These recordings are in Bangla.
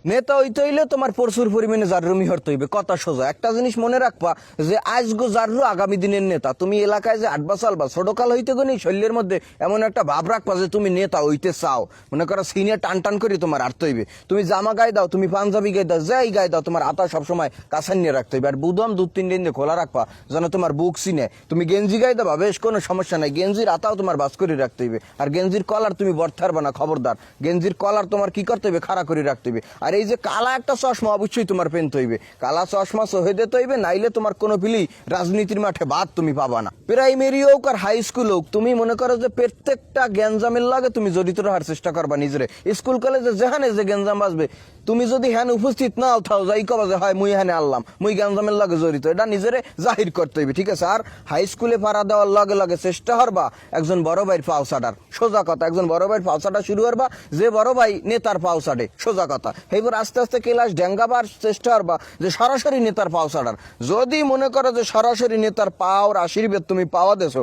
নেতা হইতে হইলে তোমার প্রচুর পরিমাণে জাররুমি হতে হইবে, কথা সোজা। একটা জিনিস মনে রাখবা যে আজগো জাররু আগামী দিনের নেতা। তুমি এলাকায় যে আটবা চালবা ছোটকাল হইতে গনি শরীরের মধ্যে এমন একটা ভাব রাখবা যে তুমি নেতা হইতে চাও, মনে করো সিনিয়র টান টান করে তোমার আটতে হইবে। তুমি জামা গায়ে দাও, তুমি পাঞ্জাবি গায়ে দাও, যাই গায়ে দাও, তোমার আতা সবসময় কাছান নিয়ে রাখতে হইবে। আর বুদম 2-3 দিন দিয়ে খোলা রাখবা যেন তোমার বুক চিনে। তুমি গেঞ্জি গায়ে দেবা, বেশ কোনো সমস্যা নাই, গেঞ্জির আতাও তোমার বাস করে রাখতে হইবে। আর গেঞ্জির কলার তুমি বর্তে পারবা না, খবরদার। গেঞ্জির কলার তোমার কি করতে হইবে, খাড়া করে রাখতে হইবে। আর এই যে কালা একটা চশমা অবশ্যই তোমার পেনতে হইবে, কালা চশমা সহেদে হইবে, নাইলে তোমার কোনো পিলি রাজনীতির মাঠে বাদ তুমি পাবা না। প্রাইমারি হোক আর হাই স্কুল হোক, তুমি মনে করো যে প্রত্যেকটা গ্যাঞ্জামের লাগে তুমি জড়িত রাখার চেষ্টা করবা নিজেরে। স্কুল কলেজে যেখানে যে গ্যাঞ্জাম বাজবে, তুমি যদি হ্যান উপস্থিত নাও থাও, যাই কবা যে হয় মুই হ্যানে আনলাম, মুই গ্যাঞ্জামের লাগে জড়িত, এটা নিজেরে জাহির করতে হইবে, ঠিক আছে। আর হাই স্কুলে পাড়া দেওয়ার লগে লগে চেষ্টা করবা একজন বড় ভাইয়ের পাও ছাড়ার, সোজা কথা। একজন বড় ভাইয়ের পাও ছাড়া শুরু করবা, যে বড় ভাই নেতার পাও ছাড়ে, সোজা কথা। এইবার আস্তে আস্তে ক্লাস ডেঙ্গাবার চেষ্টা করবা যে সরাসরি নেতার পাও ছাড়ার। যদি মনে করো যে সরাসরি নেতার পাওয়ার আশীর্বাদ তুমি পাওয়া দেছো,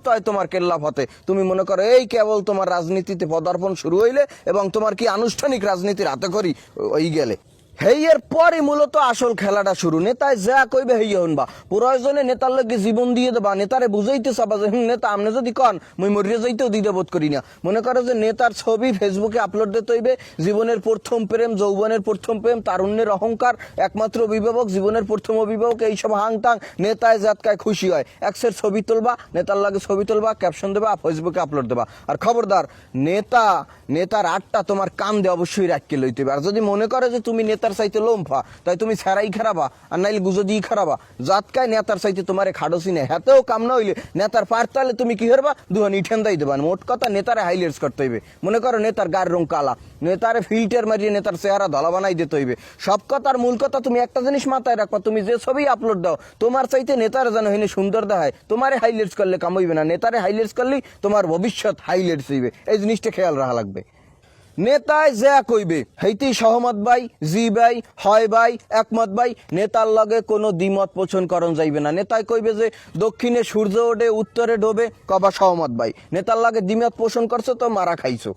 তাই তোমার কেল্লা ফতে। তুমি মনে করো এই কেবল তোমার রাজনীতিতে পদার্পণ শুরু হইলে এবং তোমার কি আনুষ্ঠানিক রাজনীতির হাতে করি ওই গেলে, হেইয়ের পরে মূলত আসল খেলাটা শুরু। নেতায় যা কইবে হেই হনবা, প্রয়োজনে নেতার লগে জীবন দিয়ে দেবা, নেতারে বুঝাইতে চাবা যে নেতা আপনি যদি কন মুই মরিয়ে যাইতেও দিতে বোধ করি না। মনে করো যে নেতার ছবি ফেসবুকে আপলোড দিতে হইবে, জীবনের প্রথম প্রেম, যৌবনের প্রথম প্রেম, তারুণ্যের অহংকার, একমাত্র অভিভাবক, জীবনের প্রথম অভিভাবক, এইসব হাংটাং নেতায় জাতকায় খুশি হয়। একসের ছবি তুলবা, নেতার লাগে ছবি তুলবা, ক্যাপশন দেবা, ফেসবুকে আপলোড দেবা। আর খবরদার, নেতার আটটা তোমার কান দিয়ে অবশ্যই রাখকে লইতে হবে। আর যদি মনে করে যে তুমি নেতার চাইতে লোমফা, তাই তুমি ছাড়াই খারাবা, আর নাইলে গুজো দিয়ে খারাবা। জাতকায় নেতার চাইতে তোমারে খাডোসি নেই, হাতেও কাম না হইলে নেতার পারতালে তুমি কি করবা, দুহান ইঠেন দাই দেবা। মোট কথা নেতারে হাইলাইটস করতে হইবে। মনে করো নেতার গায়ের রং কালা, নেতারে ফিল্টার মারিয়ে নেতার চেহারা ধলা বানাই দিতে হইবে। সব কথার মূল কথা তুমি একটা জিনিস মাথায় রাখবা, তুমি যে ছবি আপলোড দাও তোমার চাইতে নেতার যেন হইলে সুন্দর দেখায়। তোমারে হাইলাইটস করলে কাম হইবে না, নেতারে হাইলাইটস করলেই তোমার ভবিষ্যৎ হাইলাইটস হইবে। এই জিনিসটা খেয়াল রাখা লাগবে। নেতায় যা কইবে হেইতেই সহমত ভাই, জি ভাই, হয় ভাই, একমত ভাই। নেতার লগে কোনো দ্বিমত পোষণ করণ যাইবে না। নেতায় কইবে যে দক্ষিণে সূর্য ওঠে উত্তরে ডোবে, কবা সহমত ভাই। নেতার লগে দ্বিমত পোষণ করছো তো মারা খাইছো।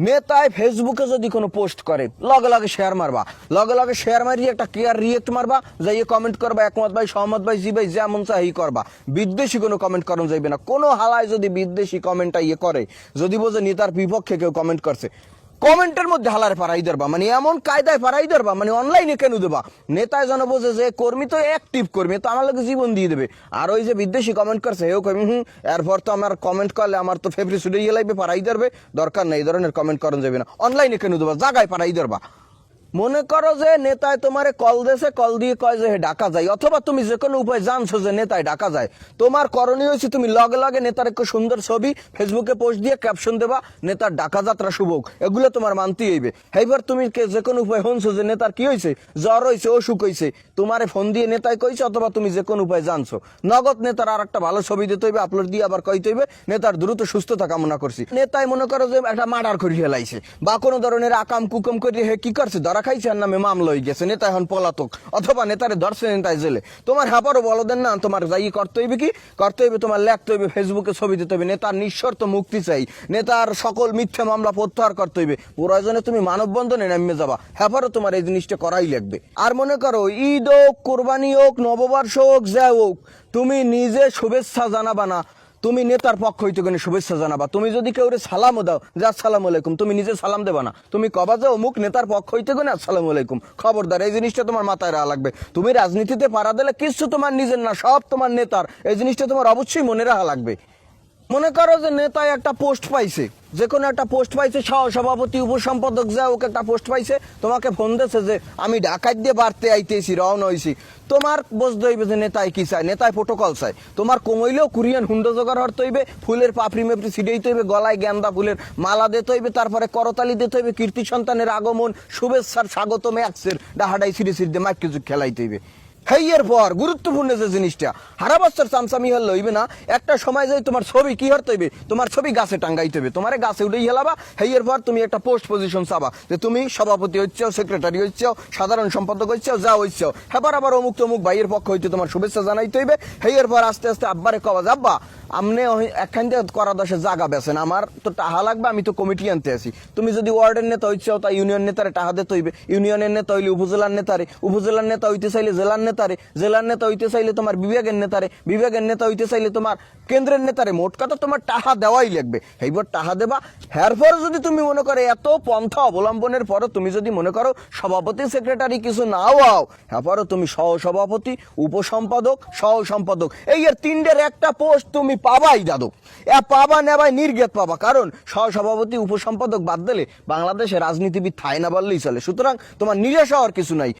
নেতায় ফেসবুকে যদি কোনো পোস্ট করে লগে লগে শেয়ার মারবা, লগে লগে শেয়ার মারিয়ে একটা ক্লিয়ার রিয়েক্ট মারবা, যাইয়ে কমেন্ট করবা একমত ভাই, সহমত ভাই, জি ভাই, যেমন চাই করবা। বিদ্বেষী কোনো কমেন্ট করণ যাইবে না। কোনো হালায় যদি বিদ্বেষী কমেন্টটা করে, যদি বোঝে নেতার বিপক্ষে কেউ কমেন্ট করছে, কমেন্টের মধ্যে হালারে পারাই ধরবা, মানে এমন কায়দায় পারাই ধরবা, মানে অনলাইনে কেন দেবা। নেতায় যেন বোঝে যে কর্মী তো অ্যাক্টিভ কর্মী, তো আমার লোক জীবন দিয়ে দেবে। আর ওই যে বিদেশি কমেন্ট করছে হেও কর্মী, এরপর তো আমার কমেন্ট করলে আমার তো ফেব্রিক ছুটে গিয়ে লাগবে, পারাই ধরবে, দরকার নেই। এই ধরনের কমেন্ট করেন যাবে না, অনলাইনে কেন দেবা, জায়গায় পারাই ধরবা। মনে করো যে নেতায় তোমারে কল দেছে, কল দিয়ে কয় যে ডাকা যায়, অথবা তুমি যে কোনো উপায় জানছো যে নেতায় ডাকা যায়, তোমার করণীয় হয়েছে তুমি লগে লগে নেতার একটু সুন্দর ছবি ফেসবুকে পোস্ট দিয়ে ক্যাপশন দেবা, নেতার ডাকা যাত্রা শুভ হোক, এগুলো তোমার মানতেই হইবে। এইবার তুমি যে কোনো উপায় শুনছো যে নেতার কি হয়েছে, জ্বর হয়েছে, অসুখ হয়েছে, তোমারে ফোন দিয়ে নেতায় কইছে, অথবা তুমি যে কোনো উপায় জানছো, নগদ নেতার আর একটা ভালো ছবি দিতে হইবে, আপলোড দিয়ে আবার কইতে হইবে নেতার দ্রুত সুস্থতা কামনা করছি। নেতায় মনে করো যে একটা মার্ডার করে হেলাইছে বা কোনো ধরনের আকাম কুকম করে হে কি করছে, ধরা খাইছে, আর নামে মামলা হয়ে গেছে, নেতা এখন পলাতক, অথবা নেতারে ধরছে, নেতায় জেলে। তোমার হ্যাপারও বলো দেন না, তোমার যাই করতে হইবে, কি করতে হইবে, তোমার লেখতে হইবে, ফেসবুকে ছবি দিতে হইবে, নেতার নিঃশর্ত মুক্তি চাই, নেতার সকল মিথ্যা মামলা প্রত্যাহার করতে হইবে। প্রয়োজনে তুমি মানববন্ধনে নামে যাবা, হ্যাপারও তোমার এই জিনিসটা করাই লাগবে। আর মনে করো ঈদ হোক, কোরবানি হোক, নববর্ষ হোক, যা হোক, তুমি নিজে শুভেচ্ছা জানাবা না, তুমি নেতার পক্ষ হইতে গেলে শুভেচ্ছা জানাবা। তুমি যদি কেউ সালামও দাও যে আসসালামু আলাইকুম, তুমি নিজে সালাম দেবা না, তুমি কবা যে অমুক নেতার পক্ষ হইতে গেলে আসসালামু আলাইকুম। খবরদার, এই জিনিসটা তোমার মাথায় রাখা লাগবে। তুমি রাজনীতিতে পাড়া দিলে কিছু তোমার নিজের না, সব তোমার নেতার, এই জিনিসটা তোমার অবশ্যই মনে রাখা লাগবে। মনে করো যে নেতায় একটা পোস্ট পাইছে, যে কোনো একটা পোস্ট পাইছে, সভাপতি, উপসম্পাদক, যা ওকে একটা পোস্ট পাইছে, তোমাকে ফোন দিয়েছে যে আমি ঢাকায় দিয়ে বাড়তে আইতেছি, রওনা হয়েছি। তোমার বুঝতে হইবে যে নেতায় কি চায়, নেতায় প্রোটোকল চায়। তোমার কমইলেও কুরিয়ান হুন্ডো জোগাড় হতে হইবে, ফুলের পাপড়ি মেপড়ি ছিটাইতে হইবে, গলায় গেন্দা ফুলের মালা দিতে হইবে, তারপরে করতালি দিতে হইবে, কীর্তি সন্তানের আগমন, শুভেচ্ছার স্বাগতম একসের ডাহাডাই সিঁড়ি সিঁড়ি মাইক কিছু খেলাইতে হইবে। হেইয়ের পর গুরুত্বপূর্ণ যে জিনিসটা, হারা বছর চামচামি হলে হইবে না। একটা সময় যাই তোমার ছবি কি হতে হইবে, তোমার ছবি গাছে টাঙ্গাইতে হইবে, তোমার গাছে উঠেই হেলাবা। হেইয়ের পর তুমি একটা পোস্ট পজিশন চাবা যে তুমি সভাপতি হচ্ছাও, সেক্রেটারি হচ্ছাও, সাধারণ সম্পাদক হচ্ছাও, যা হচ্ছাও। হ্যাঁ, আবার অমুক তমুক ভাইয়ের পক্ষ হইতে তোমার শুভেচ্ছা জানাইতে হইবে। হেইয়ের পর আস্তে আস্তে আব্বারে কওয়া, আব্বা আমনে একখান থেকে করা দশে জায়গা বেছেন, আমার তো টাহা লাগবে, আমি তো কমিটি আনতে আছি। তুমি যদি ওয়ার্ডের নেতা হইছো তা ইউনিয়ন নেতারে টাহা দিতে হইবে, ইউনিয়নের নেতা হইলে উপজেলার নেতারে, উপজেলার নেতা হইতে চাইলে জেলার নেতারে, জেলার নেতা হইতে চাইলে তোমার বিভাগের নেতারে, বিভাগের নেতা হইতে চাইলে তোমার কেন্দ্রের নেতারে। মোট কথা তোমার টাহা দেওয়াই লাগবে। এইবার টাহা দেবা, এরপর যদি তুমি মনে করো এত পন্থা অবলম্বনের পরও তুমি যদি মনে করো সভাপতি সেক্রেটারি কিছু নাও আও, এরপরও তুমি সহ সভাপতি, উপসম্পাদক, সহ সম্পাদক, এই এর তিনটের একটা পোস্ট তুমি পাবাই দাদু। পাবা নেবাই নির্গেত পাবা, কারণ সহ সভাপতি উপসম্পাদক বাদ দিলে বাংলাদেশে রাজনীতিবিদ থাই না বললেই চলে। সুতরাং তোমার নিরাশা হওয়ার কিছু নাই।